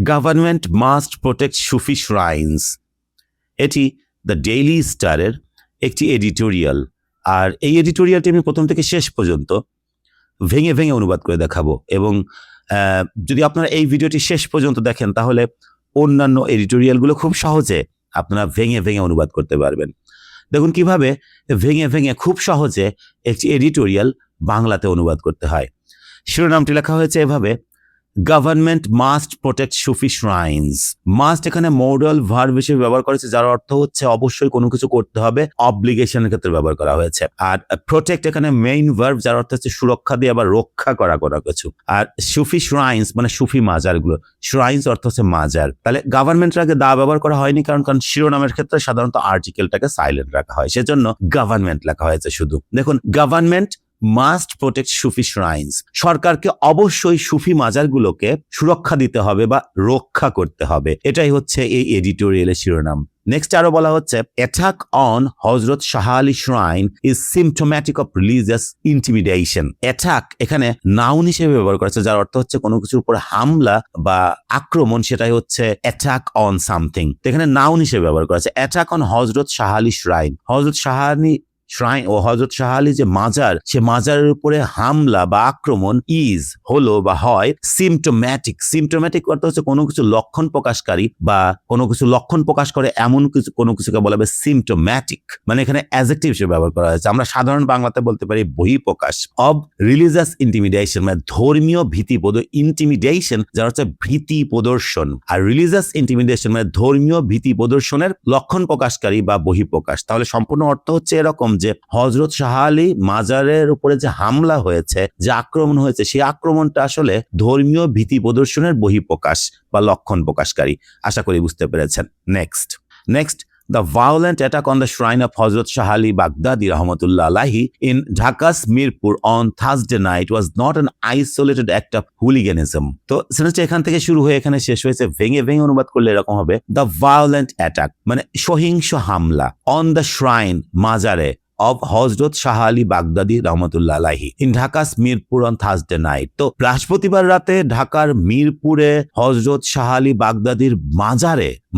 Government must protect সুফি শ্রাইন্স, এটি the daily স্টারের একটি এডিটোরিয়াল। আর এই এডিটোরিয়ালটি আমি প্রথম থেকে শেষ পর্যন্ত ভেঙে ভেঙে অনুবাদ করে দেখাবো, এবং যদি আপনারা এই ভিডিওটি শেষ পর্যন্ত দেখেন তাহলে অন্যান্য এডিটোরিয়ালগুলো খুব সহজে আপনারা ভেঙে ভেঙে অনুবাদ করতে পারবেন। দেখুন কিভাবে ভেঙে ভেঙে খুব সহজে একটি এডিটোরিয়াল বাংলাতে অনুবাদ করতে হয়। শিরোনামটি লেখা হয়েছে এভাবে, গভর্নমেন্ট মাস্ট প্রোটেক্ট সুফি শ্রাইন্স। মাস্ট এখানে মডাল ভার্ব হিসেবে ব্যবহার করেছে, যার অর্থ হচ্ছে অবশ্যই কোনো কিছু করতে হবে, অব্লিগেশনের ক্ষেত্রে ব্যবহার করা হয়েছে। আর প্রোটেক্ট এখানে মেইন ভার্ব, যার অর্থ হচ্ছে সুরক্ষা দিয়ে আবার রক্ষা করা কোনো কিছু। আর সুফি শ্রাইন্স মানে সুফি মাজারগুলো, শ্রাইন্স অর্থ হচ্ছে মাজার। তাহলে গভর্নমেন্টের আগে দা ব্যবহার করা হয়নি, কারণ শিরোনামের ক্ষেত্রে সাধারণত আর্টিকেলটাকে সাইলেন্ট রাখা হয়, সেজন্য গভর্নমেন্ট লেখা হয়েছে শুধু। দেখুন, গভর্নমেন্ট মাস্ট প্রোটেক্ট সুফি শ্রাইন্স, সরকারকে অবশ্যই সুফি মাজারগুলোকে সুরক্ষা দিতে হবে বা রক্ষা করতে হবে, এটাই হচ্ছে এই এডিটোরিয়ালের শিরোনাম। নেক্সট আরো বলা হচ্ছে, attack on Hazrat Shah Ali shrine is symptomatic of religious intimidation. Attack এখানে নাউন হিসেবে ব্যবহার করেছে, যার অর্থ হচ্ছে কোনো কিছুর উপর হামলা বা আক্রমণ, সেটাই হচ্ছে অ্যাটাক অন সামথিং। এখানে নাউন হিসেবে ব্যবহার করেছে, attack on Hazrat Shah Ali shrine. Hazrat Shah Ali shrine ও হযরত শাহ আলী যে মাজার, সে মাজারের উপরে হামলা বা আক্রমণ ইজ হলো বা হয় সিম্পটোম্যাটিক। সিম্পটোম্যাটিক অর্থ হচ্ছে কোনো কিছু লক্ষণ প্রকাশকারী বা কোনো কিছু লক্ষণ প্রকাশ করে এমন কিছু, কোনো কিছুকে বলা হবে সিম্পটোম্যাটিক। মানে এখানে অ্যাডজেক্টিভ হিসেবে ব্যবহার করা হয়েছে। আমরা সাধারণ বাংলাতে বলতে পারি বহিঃপ্রকাশ। অব রিলিজিয়াস ইন্টিমিডেশন মানে ধর্মীয় ভীতি ইন্টিমিডেশন, যার হচ্ছে ভীতি প্রদর্শন, আর রিলিজিয়াস ইন্টিমিডেশন মানে ধর্মীয় ভীতি প্রদর্শনের লক্ষণ প্রকাশকারী বা বহিঃপ্রকাশ। তাহলে সম্পূর্ণ অর্থ হচ্ছে এরকম যে হযরত শাহ আলী মাজারের উপরে যে হামলা হয়েছে, যে আক্রমণ হয়েছে, সেই আক্রমণটা আসলে ধর্মীয় ভীতি প্রদর্শনের বহিঃপ্রকাশ বা লক্ষণ প্রকাশকারী। আশা করি বুঝতে পেরেছেন। Next The violent attack on the shrine of Hazrat Shah Ali Baghdadi Rahmatullah Alaihi in Dhaka's Mirpur on Thursday night was not an isolated act of hooliganism. তো সেটা এখান থেকে শুরু হয়ে এখানে শেষ হয়েছে। ভেঙে ভেঙে অনুবাদ করলে এরকম হবে, The violent attack মানে সহিংস হামলা, on the shrine মাজারে of হযরত শাহ আলী বাগদাদি রহমতুল্লাহ আলাইহি in ঢাকা's Mirpur on Thursday night। তো বৃহস্পতিবার রাতে ঢাকার মিরপুরে হযরত শাহ আলী বাগদাদির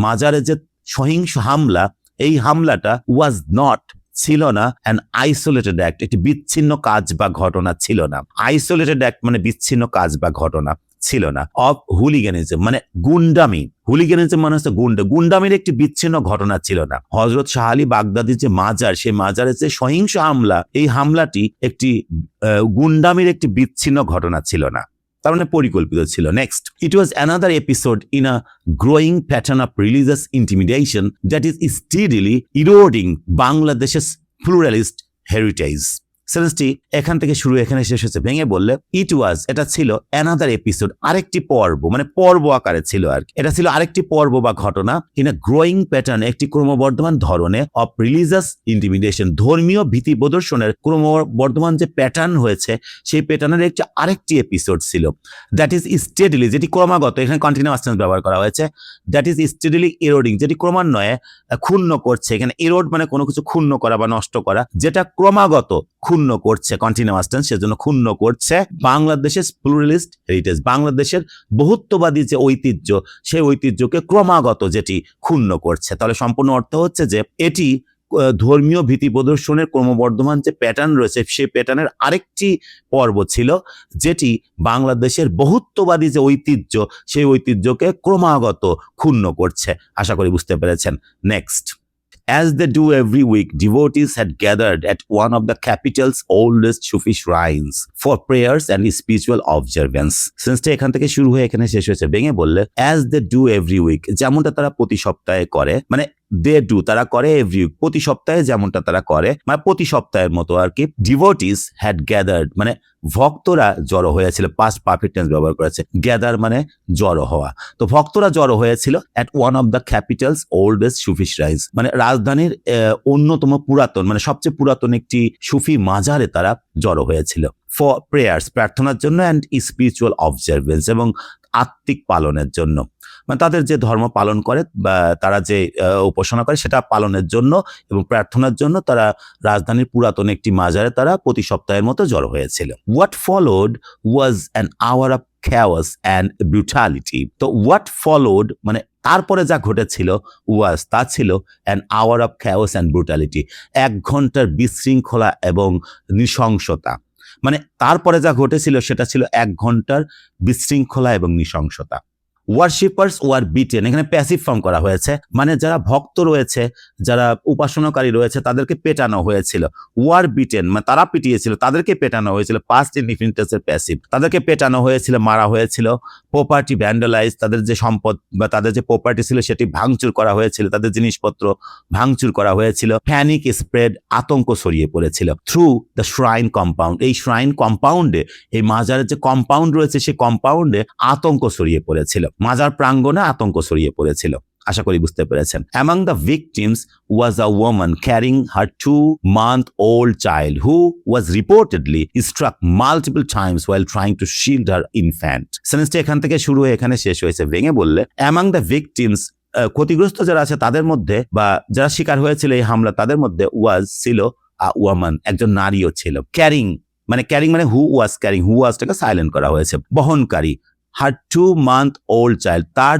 মাজারে যে সহিংস হামলা, এই হামলাটা ওয়াজ নট ছিল না অ্যান আইসোলেটেড অ্যাক্ট, একটি বিচ্ছিন্ন কাজ বা ঘটনা ছিল না। আইসোলেটেড অ্যাক্ট মানে বিচ্ছিন্ন কাজ বা ঘটনা ছিল না। অফ হুলিগানিজম মানে গুন্ডামি, হুলিগানিজম মানে হচ্ছে গুন্ডামির একটি বিচ্ছিন্ন ঘটনা ছিল না। হযরত শাহ আলী বাগদাদির যে মাজার, সেই মাজারের যে সহিংস হামলা, এই হামলাটি একটি গুন্ডামির একটি বিচ্ছিন্ন ঘটনা ছিল না, তার মানে পরিকল্পিত ছিল। Next, it was another episode in a growing pattern of religious intimidation that is steadily eroding বাংলাদেশের প্লুরালিস্ট হেরিটেজ। সেন্সটি এখান থেকে শুরু এখানে শেষ হচ্ছে। ভেঙে বললে ইট ওয়াজ, এটা ছিল অ্যানাদার এপিসোড আরেকটি পর্ব, মানে পর্ব আকারে ছিল আর কি। এটা ছিল আরেকটি পর্ব বা ঘটনা, ইন আ গ্রোয়িং প্যাটার্ন একটি ক্রমবর্ধমান ধরনে, অফ রিলিজিয়াস ইন্টিমিডেশন ধর্মীয় ভীতি প্রদর্শনের ক্রমবর্ধমান যে প্যাটার্ন হয়েছে, সেই প্যাটার্নের একটি আরেকটি এপিসোড ছিল। দ্যাট ইজ স্টেডিলি, যেটি ক্রমাগত, এখানে কন্টিনিউয়াস টেন্স ব্যবহার করা হয়েছে। দ্যাট ইজ স্টেডিলি ইরোডিং, যেটি ক্রমান্বয়ে ক্ষুণ্ণ করছে। এখানে ইরোড মানে কোনো কিছু ক্ষুণ্ণ করা বা নষ্ট করা, যেটা ক্রমাগত ক্ষুণ্ণ করছে, কন্টিনিউয়াস টেন্স, সেজন্য ক্ষুণ্ণ করছে বাংলাদেশের প্লুরালিস্ট হেরিটেজ, বাংলাদেশের বহুত্ববাদী যে ঐতিহ্য, সেই ঐতিহ্যকে ক্রমাগত যেটি ক্ষুণ্ণ করছে। তাহলে সম্পূর্ণ অর্থ হচ্ছে যে এটি ধর্মীয় ভীতি প্রদর্শনের ক্রমবর্ধমান যে প্যাটার্ন রয়েছে, সেই প্যাটার্নের আরেকটি পর্ব ছিল, যেটি বাংলাদেশের বহুত্ববাদী যে ঐতিহ্য, সেই ঐতিহ্যকে ক্রমাগত ক্ষুণ্ণ করছে। আশা করি বুঝতে পেরেছেন। Next, as they do every week, devotees had gathered at one of the capital's oldest Sufi shrines for prayers and spiritual observance. Since এখান থেকে শুরু হয়ে এখানে শেষ হয়েছে। ভেঙে বললে as they do every week, যেমনটা তারা প্রতি সপ্তাহে করে, মানে they do তারা করে every week প্রতি সপ্তাহে, যেমনটা তারা করে মানে প্রতি সপ্তাহের মতো আর কি। devotees had gathered মানে ভক্তরা জড়ো হয়েছিল, পাস্ট পারফেক্ট টেন্স ব্যবহার করেছে। গ্যাদার মানে জড়ো হওয়া। তো ভক্তরা জড়ো হয়েছিল at one of the capital's oldest Sufi shrines মানে রাজধানীর অন্যতম পুরাতন, মানে সবচেয়ে পুরাতন একটি সুফি মাজারে তারা জড়ো হয়েছিল। ফর প্রেয়ার্স প্রার্থনার জন্য, অ্যান্ড স্পিরিচুয়াল অবজারভেন্স এবং আত্মিক পালনের জন্য। মানে তাদের যে ধর্ম পালন করে বা তারা যে উপাসনা করে সেটা পালনের জন্য এবং প্রার্থনার জন্য তারা রাজধানীর পুরাতন একটি মাজারে তারা প্রতি সপ্তাহের মতো জড়ো হয়েছিল। What followed was an hour of chaos and brutality। তো হোয়াট ফলোড মানে তারপরে যা ঘটেছিল ওয়াজ তা ছিল an hour of chaos and brutality, 1 ঘন্টার বিশৃঙ্খলা এবং নৃশংসতা। মানে তারপরে যা ঘটেছিল সেটা ছিল 1 ঘন্টার বিশৃঙ্খলা এবং নৃশংসতা। ওয়ার্শিপার্স ওয়ার বিটেন, এখানে প্যাসিভ ফর্ম করা হয়েছে, মানে যারা ভক্ত রয়েছে, যারা উপাসনাকারী রয়েছে তাদেরকে পেটানো হয়েছিল। ওয়ার বিটেন মানে তারা পিটিয়েছিল, তাদেরকে পেটানো হয়েছিল, পাস্ট ইনডিফিনিটের প্যাসিভ, তাদেরকে পেটানো হয়েছিল, মারা হয়েছিল। প্রপার্টি ভ্যান্ডালাইজ, তাদের যে সম্পদ বা তাদের যে প্রপার্টি ছিল সেটি ভাঙচুর করা হয়েছিল, তাদের জিনিসপত্র ভাঙচুর করা হয়েছিল। প্যানিক স্প্রেড, আতঙ্ক ছড়িয়ে পড়েছিল। থ্রু দ্য শ্রাইন কম্পাউন্ড, এই শ্রাইন কম্পাউন্ডে, এই মাজারের যে কম্পাউন্ড রয়েছে সেই কম্পাউন্ডে আতঙ্ক ছড়িয়ে পড়েছিল, মাজার প্রাঙ্গণে আতঙ্ক ছড়িয়ে পড়েছিল। আশা করি বুঝতে পেরেছেন। Among the victims was a woman carrying her 2-month-old child who was reportedly struck multiple times while trying to shield her infant। সেন্টেন্সটা এখান থেকে শুরু হয়ে এখানে শেষ হয়েছে। ভেঙে বললে among the victims, ক্ষতিগ্রস্ত যারা আছে তাদের মধ্যে বা যারা শিকার হয়েছিল এই হামলা তাদের মধ্যে was ছিল a woman, একজন নারীও ছিল। ক্যারিং মানে হু ওয়াজ ক্যারিং, হু ওয়াজটাকে সাইলেন্ট করা হয়েছে। বহনকারী, হার 2-month-old চাইল্ড, তার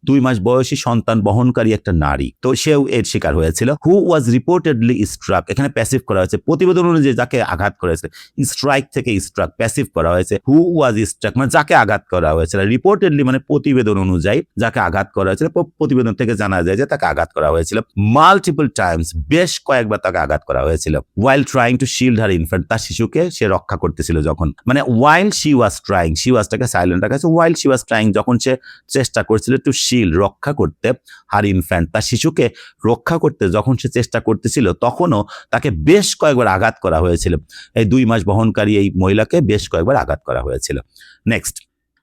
2 মাস বয়সী সন্তান বহনকারী একটা নারী, তো সেও এর শিকার হয়েছিল। হু ওয়াজ রিপোর্টেডলি স্ট্রাক, এখানে প্যাসিভ করা হয়েছে, প্রতিবেদন অনুযায়ী যাকে আঘাত করেছে। স্ট্রাইক থেকে স্ট্রাক, প্যাসিভ করা হয়েছে। হু ওয়াজ স্ট্রাক মানে যাকে আঘাত করা হয়েছিল। রিপোর্টেডলি মানে প্রতিবেদন অনুযায়ী যাকে আঘাত করা হয়েছিল, প্রতিবেদন থেকে জানা যায় যে তাকে আঘাত করা হয়েছিল। মাল্টিপল টাইমস, বেশ কয়েকবার তাকে আঘাত করা হয়েছিল। While trying to shield her infant, তার শিশুকে সে রক্ষা করতেছিল যখন, মানে while she was trying, she ওয়াজটাকে সাইলেন্ট রাখা আছে। ওয়াইল শি ওয়াজ ট্রাইং, যখন সে চেষ্টা করছিল, টু শিল্ড রক্ষা করতে, হার ইনফ্যান্ট তার শিশুকে রক্ষা করতে যখন সে চেষ্টা করতেছিল তখনও তাকে বেশ কয়েকবার আঘাত করা হয়েছিল। এই 2 মাস বহনকারী এই মহিলাকে বেশ কয়েকবার আঘাত করা হয়েছিল। Next,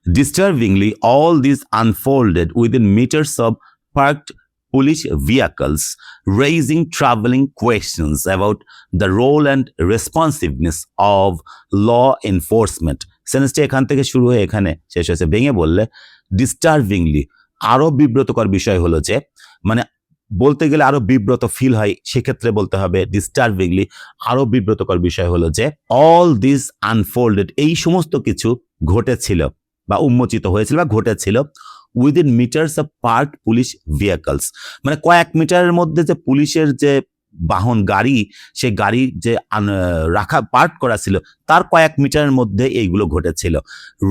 disturbingly all these unfolded within meters of parked police vehicles, raising troubling questions about the role and responsiveness of law enforcement। সেন্টেন্সটা এখান থেকে শুরু হয়ে এখানে শেষ হয়েছে। ভেঙে বললে ডিস্টার্বিংলি, আরো বিব্রতকর বিষয় হলো যে, মানে বলতে গেলে আরো বিব্রত ফিল হয়, সেক্ষেত্রে বলতে হবে ডিস্টার্বিংলি, আরো বিব্রতকর বিষয় হলো যে অল দিস আনফোল্ডেড, এই সমস্ত কিছু ঘটেছিল বা উন্মোচিত হয়েছিল বা ঘটেছিল within meters of park police vehicles, মানে কয়েক মিটারের মধ্যে যে পুলিশের যে বাহন গাড়ি, সেই গাড়ি যে রাখা পার্ক করা ছিল তার কয়েক মিটারের মধ্যে এইগুলো ঘটেছিল।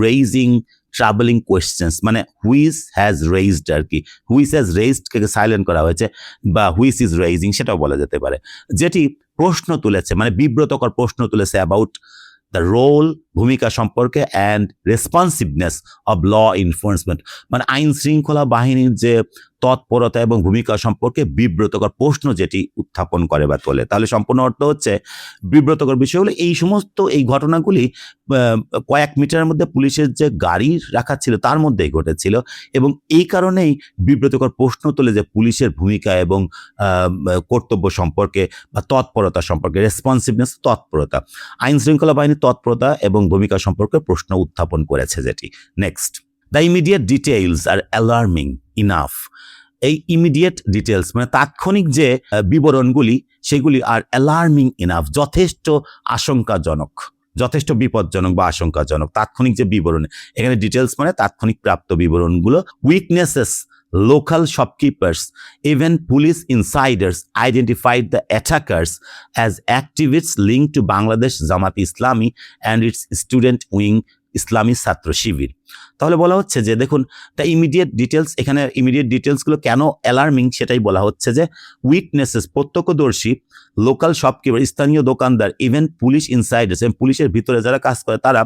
রেইজিং ট্রাভেলিং কোয়েশ্চেন্স মানে হুইচ হ্যাজ রেইজড আর কি, which has raised K silent করা হয়েছে বা হুইচ ইজ রেইজিং সেটাও বলা যেতে পারে, যেটি প্রশ্ন তুলেছে মানে বিব্রতকর প্রশ্ন তুলেছে অ্যাবাউট দ্য রোল, ভূমিকা সম্পর্কে, and responsiveness of law enforcement, মানে আইন শৃঙ্খলা বাহিনীর যে তৎপরতা এবং ভূমিকা সম্পর্কে বিব্রতকর প্রশ্ন যেটি উত্থাপন করে বা তোলে। তাহলে সম্পূর্ণ অর্থ হচ্ছে বিব্রতকর বিষয়গুলো এই সমস্ত এই ঘটনাগুলি কয়েক মিটারের মধ্যে পুলিশের যে গাড়ি রাখা ছিল তার মধ্যেই ঘটেছিল এবং এই কারণেই বিব্রতকর প্রশ্ন তোলে যে পুলিশের ভূমিকা এবং কর্তব্য সম্পর্কে বা তৎপরতা সম্পর্কে, রেসপন্সিভনেস তৎপরতা, আইন শৃঙ্খলা বাহিনীর তৎপরতা এবং ভূমিকা সম্পর্কে প্রশ্ন উত্থাপন করেছে যেটি। Next, the immediate details are alarming enough, এই ইমিডিয়েট ডিটেলস মানে তাৎক্ষণিক যে বিবরণগুলি সেগুলি আর অ্যালার্মিং ইনাফ, যথেষ্ট আশঙ্কাজনক, যথেষ্ট বিপজ্জনক বা আশঙ্কাজনক। তাৎক্ষণিক যে বিবরণ, এখানে ডিটেলস মানে তাৎক্ষণিক প্রাপ্ত বিবরণগুলো। Weaknesses, local shopkeepers, even police insiders identified the attackers as activists linked to Bangladesh Jamaat Islami and its student wing ইসলামী ছাত্র শিবির। তাহলে বলা হচ্ছে যে দেখুন দ্য ইমিডিয়েট ডিটেলস, এখানে ইমিডিয়েট ডিটেলসগুলো কেন অ্যালার্মিং সেটাই বলা হচ্ছে যে উইটনেসেস প্রত্যক্ষদর্শী, লোকাল শপকিপার স্থানীয় দোকানদার, ইভেন পুলিশ ইনসাইডার্স এবং পুলিশের ভিতরে যারা কাজ করে তারা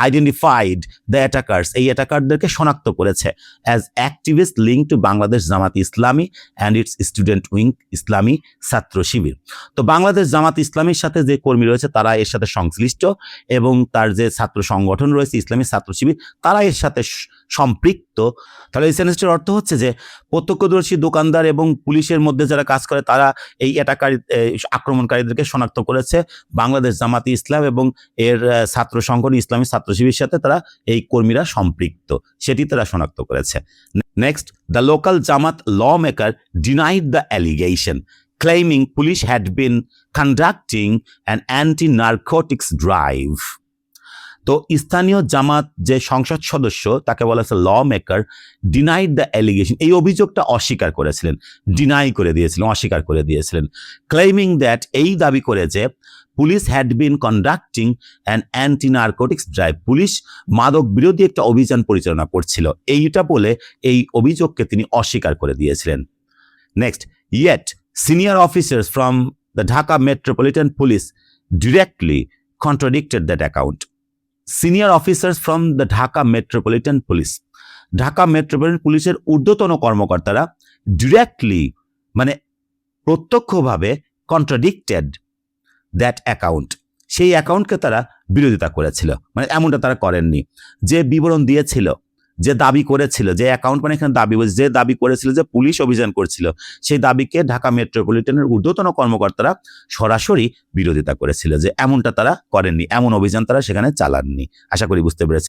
আইডেন্টিফাইড দ্য অ্যাটাকার্স, এই অ্যাটাকারদেরকে শনাক্ত করেছে as activist link to Bangladesh Jamaat Islami and it's student wing ইসলামী ছাত্র শিবির। তো বাংলাদেশ জামাত ইসলামীর সাথে যে কর্মী রয়েছে তারা এর সাথে সংশ্লিষ্ট এবং তার যে ছাত্র সংগঠন রয়েছে ইসলামী ছাত্র শিবির তারা এর সাথে সম্পৃক্ত, তাহলে এই সেন্টেন্সটির অর্থ হচ্ছে যে প্রত্যক্ষদর্শী দোকানদার এবং পুলিশের মধ্যে যারা কাজ করে তারা এই আক্রমণকারীদেরকে শনাক্ত করেছে। বাংলাদেশ জামাতি ইসলাম এবং এর ছাত্র সংগঠন ইসলামী ছাত্র শিবিরের সাথে তারা এই কর্মীরা সম্পৃক্ত, সেটি তারা শনাক্ত করেছে। Next, the local Jamaat lawmaker denied the allegation, claiming police had been conducting an anti-narcotics drive. তো স্থানীয় জামাত যে সংসদ সদস্য তাকে বলা হচ্ছে lawmaker, denied the allegation, এই অভিযোগটা অস্বীকার করেছিলেন, ডিনাই করে দিয়েছিলেন, অস্বীকার করে দিয়েছিলেন। ক্লেমিং দ্যাট, এই দাবি করে যে police had been conducting an anti narcotics drive, police মাদক বিরোধী একটা অভিযান পরিচালনা করছিল, এইটা বলে এই অভিযোগকে তিনি অস্বীকার করে দিয়েছিলেন। Next, yet senior officers from the Dhaka Metropolitan Police directly contradicted that account. Senior officers from the Dhaka Metropolitan Police, Dhaka metropolitan পুলিশের ঊর্ধ্বতন কর্মকর্তারা ডিরেক্টলি মানে প্রত্যক্ষভাবে কন্ট্রাডিক্টেড দ্যাট অ্যাকাউন্ট, সেই অ্যাকাউন্টকে তারা বিরোধিতা করেছিল, মানে এমনটা তারা করেননি। যে বিবরণ দিয়েছিল, যে দাবি করেছিল, যে অ্যাকাউন্ট মানে এখানে দাবি, যে দাবি করেছিল যে পুলিশ অভিযান করছিল, সেই দাবিকে ঢাকা মেট্রোপলিটনের ঊর্ধ্বতন কর্মকর্তারা সরাসরি বিরোধিতা করেছিল, যে এমনটা তারা করেননি, এমন অভিযান তারা সেখানে চালাননি। আশা করি বুঝতে পেরেছি।